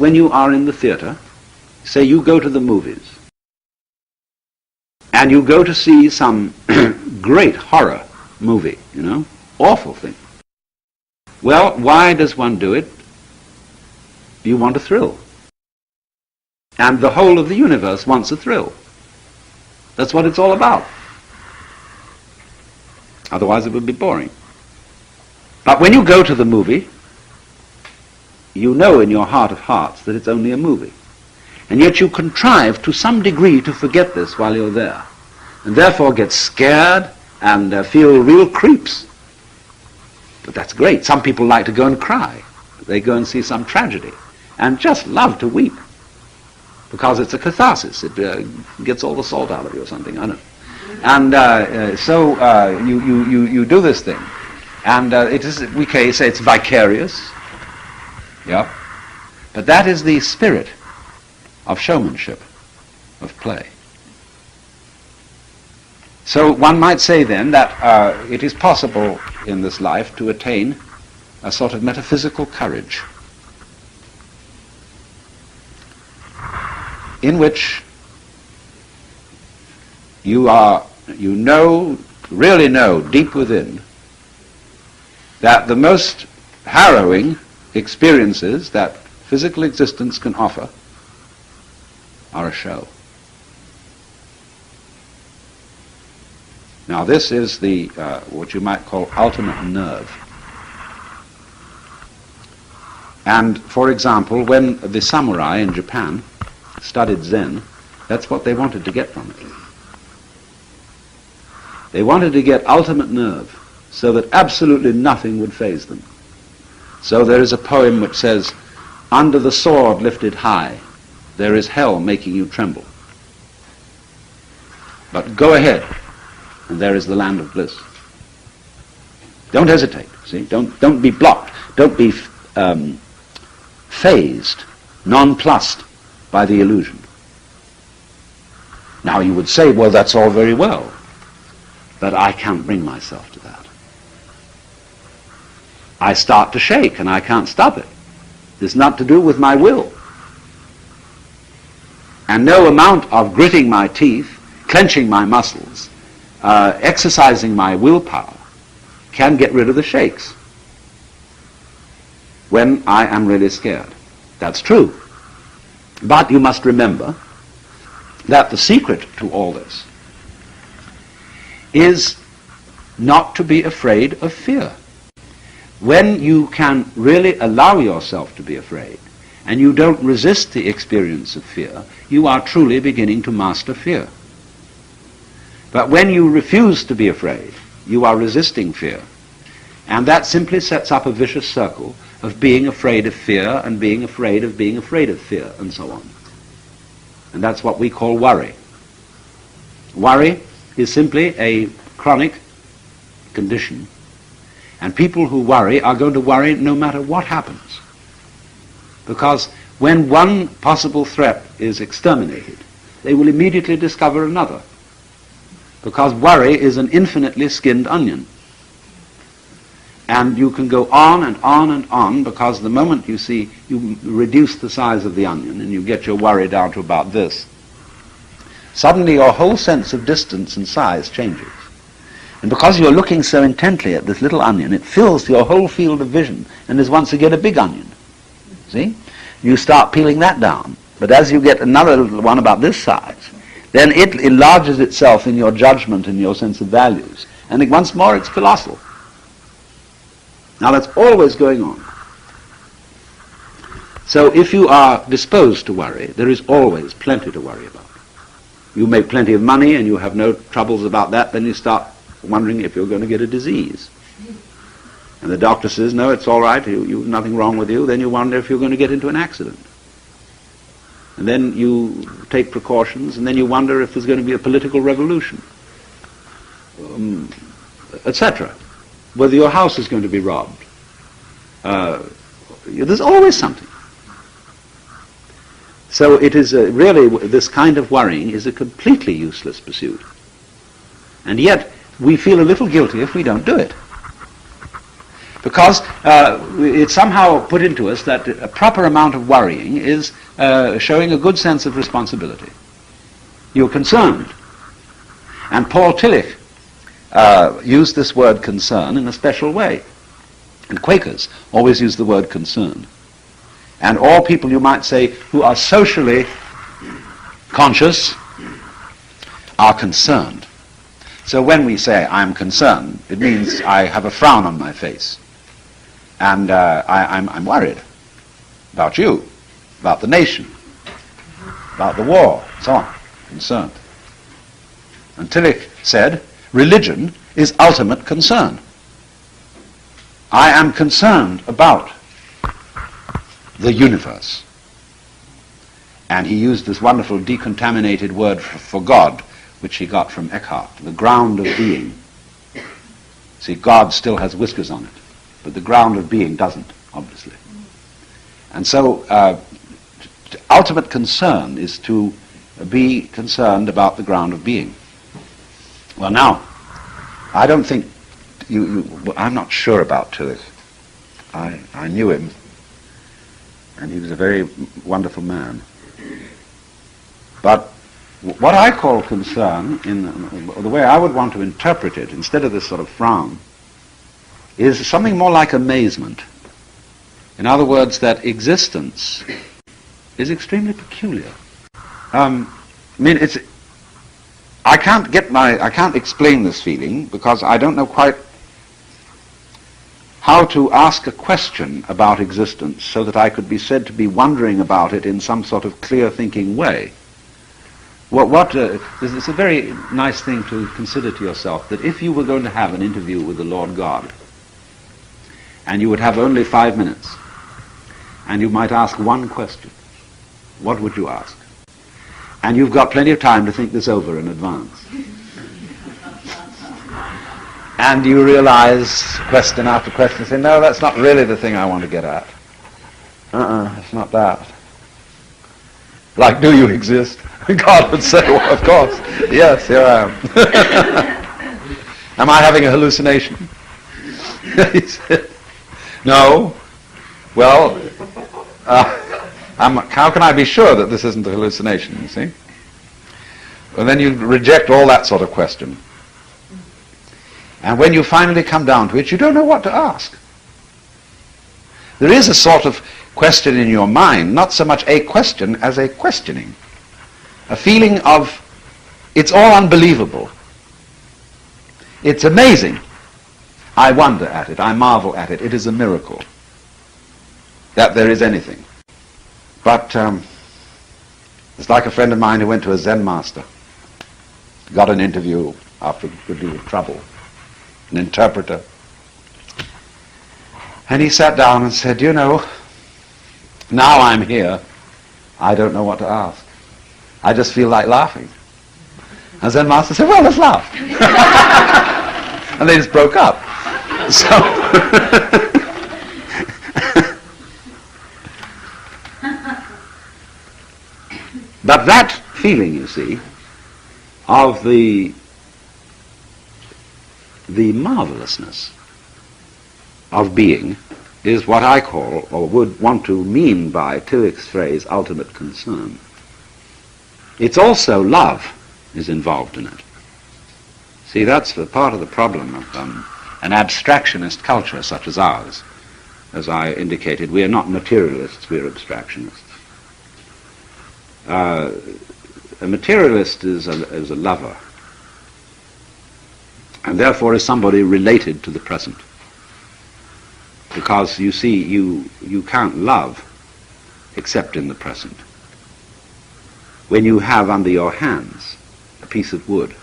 when you are in the theater, say you go to the movies, and you go to see some great horror movie, awful thing. Well, why does one do it? You want a thrill. And the whole of the universe wants a thrill. That's what it's all about. Otherwise it would be boring. But when you go to the movie, you know in your heart of hearts that it's only a movie. And yet you contrive to some degree to forget this while you're there. And therefore get scared and feel real creeps. But that's great. Some people like to go and cry. They go and see some tragedy and just love to weep because it's a catharsis. It gets all the salt out of you or something, I don't know. And so you do this thing. And it is, we can say it's vicarious. Yeah. But that is the spirit of showmanship, of play. So one might say then that it is possible in this life to attain a sort of metaphysical courage in which you really know deep within that the most harrowing experiences that physical existence can offer are a show. Now this is the what you might call ultimate nerve. And for example, when the samurai in Japan studied Zen, that's what they wanted to get from it. They wanted to get ultimate nerve so that absolutely nothing would faze them. So there is a poem which says, "Under the sword lifted high, there is hell making you tremble. But go ahead, and there is the land of bliss." Don't hesitate, see? Don't be blocked. Don't be phased, nonplussed by the illusion. Now you would say, well, that's all very well, but I can't bring myself to that. I start to shake and I can't stop it. It's not to do with my will. And no amount of gritting my teeth, clenching my muscles, exercising my willpower can get rid of the shakes when I am really scared. That's true. But you must remember that the secret to all this is not to be afraid of fear. When you can really allow yourself to be afraid, and you don't resist the experience of fear, you are truly beginning to master fear. But when you refuse to be afraid, you are resisting fear. And that simply sets up a vicious circle of being afraid of fear and being afraid of being afraid of fear and so on. And that's what we call worry. Worry is simply a chronic condition. And people who worry are going to worry no matter what happens. Because when one possible threat is exterminated, they will immediately discover another. Because worry is an infinitely skinned onion. And you can go on and on and on, because the moment you see, you reduce the size of the onion and you get your worry down to about this, suddenly your whole sense of distance and size changes. And because you're looking so intently at this little onion, it fills your whole field of vision and is once again a big onion. See? You start peeling that down. But as you get another little one about this size, then it enlarges itself in your judgment and your sense of values. And once more it's colossal. Now that's always going on. So if you are disposed to worry, there is always plenty to worry about. You make plenty of money and you have no troubles about that, then you start wondering if you're going to get a disease. And the doctor says, no, it's all right, nothing wrong with you. Then you wonder if you're going to get into an accident. And then you take precautions, and then you wonder if there's going to be a political revolution, etc. Whether your house is going to be robbed. There's always something. So it is really, this kind of worrying is a completely useless pursuit. And yet, we feel a little guilty if we don't do it. Because it's somehow put into us that a proper amount of worrying is showing a good sense of responsibility. You're concerned. And Paul Tillich used this word concern in a special way. And Quakers always use the word concern. And all people, you might say, who are socially conscious are concerned. So when we say I'm concerned, it means I have a frown on my face. And I'm worried about you, about the nation, about the war, so on. Concerned. And Tillich said, religion is ultimate concern. I am concerned about the universe. And he used this wonderful decontaminated word for God, which he got from Eckhart, the ground of being. See, God still has whiskers on it, but the ground of being doesn't, obviously. And so ultimate concern is to be concerned about the ground of being. Well, now, I don't think I'm not sure about Tillich. I knew him, and he was a very wonderful man. But what I call concern, in the way I would want to interpret it, instead of this sort of frown, is something more like amazement. In other words, that existence is extremely peculiar. I can't explain this feeling because I don't know quite how to ask a question about existence so that I could be said to be wondering about it in some sort of clear-thinking way. It's a very nice thing to consider to yourself, that if you were going to have an interview with the Lord God, and you would have only 5 minutes, and you might ask one question, what would you ask? And you've got plenty of time to think this over in advance. And you realize, question after question, say, no, that's not really the thing I want to get at. It's not that. Like, do you exist? God would say, well, of course. Yes, here I am. Am I having a hallucination? He said, no. Well, how can I be sure that this isn't a hallucination, you see? Well, then you reject all that sort of question. And when you finally come down to it, you don't know what to ask. There is a sort of question in your mind, not so much a question as a questioning. A feeling of, it's all unbelievable. It's amazing. I wonder at it. I marvel at it. It is a miracle that there is anything. But it's like a friend of mine who went to a Zen master, got an interview after a good deal of trouble, an interpreter. And he sat down and said, you know, now I'm here, I don't know what to ask. I just feel like laughing. And Zen master said, well, let's laugh. And they just broke up. So, but that feeling, you see, of the marvelousness of being is what I call, or would want to mean by Tillich's phrase, ultimate concern. It's also love is involved in it. See, that's the part of the problem of an abstractionist culture such as ours. As I indicated, we are not materialists, we are abstractionists. A materialist is a lover, and therefore is somebody related to the present. Because you see, you can't love except in the present. When you have under your hands a piece of wood,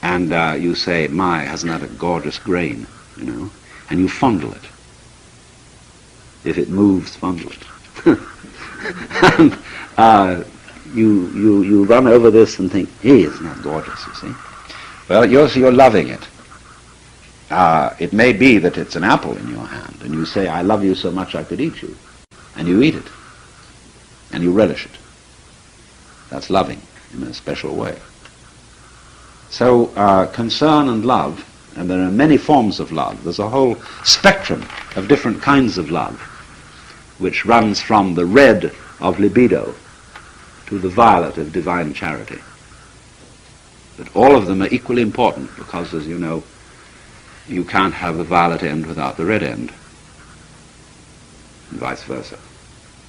and you say, my, hasn't that a gorgeous grain, you know, and you fondle it. If it moves, fondle it. And you run over this and think, hey, isn't that gorgeous, you see? Well, you're loving it. It may be that it's an apple in your hand, and you say, I love you so much I could eat you. And you eat it. And you relish it. That's loving in a special way. So concern and love And there are many forms of love. There's a whole spectrum of different kinds of love, which runs from the red of libido to the violet of divine charity. But all of them are equally important because, as you know, you can't have the violet end without the red end, and vice versa.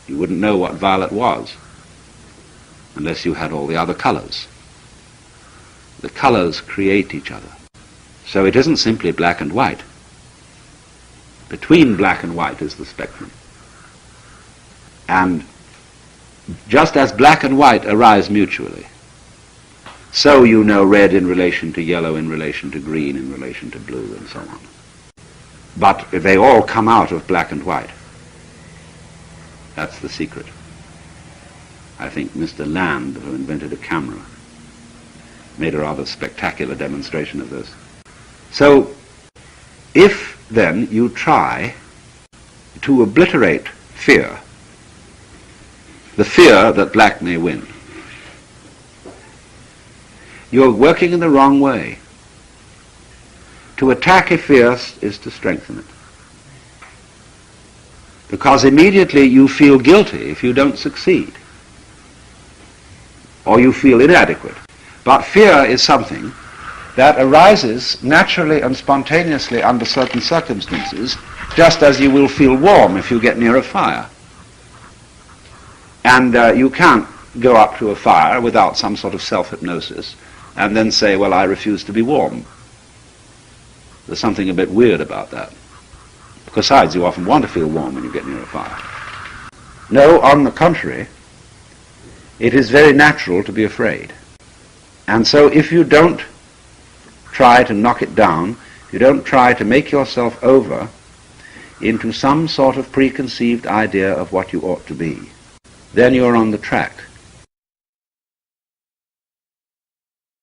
You wouldn't know what violet was unless you had all the other colors. The colors create each other. So it isn't simply black and white. Between black and white is the spectrum. And just as black and white arise mutually, so you know red in relation to yellow, in relation to green, in relation to blue, and so on. But they all come out of black and white. That's the secret. I think Mr. Land, who invented a camera, made a rather spectacular demonstration of this. So, if then you try to obliterate fear, the fear that black may win, you're working in the wrong way. To attack a fear is to strengthen it. Because immediately you feel guilty if you don't succeed, or you feel inadequate. But fear is something that arises naturally and spontaneously under certain circumstances, just as you will feel warm if you get near a fire. And you can't go up to a fire without some sort of self-hypnosis and then say, well, I refuse to be warm. There's something a bit weird about that. Besides, you often want to feel warm when you get near a fire. No, on the contrary, it is very natural to be afraid. And so if you don't try to knock it down, you don't try to make yourself over into some sort of preconceived idea of what you ought to be, then you're on the track.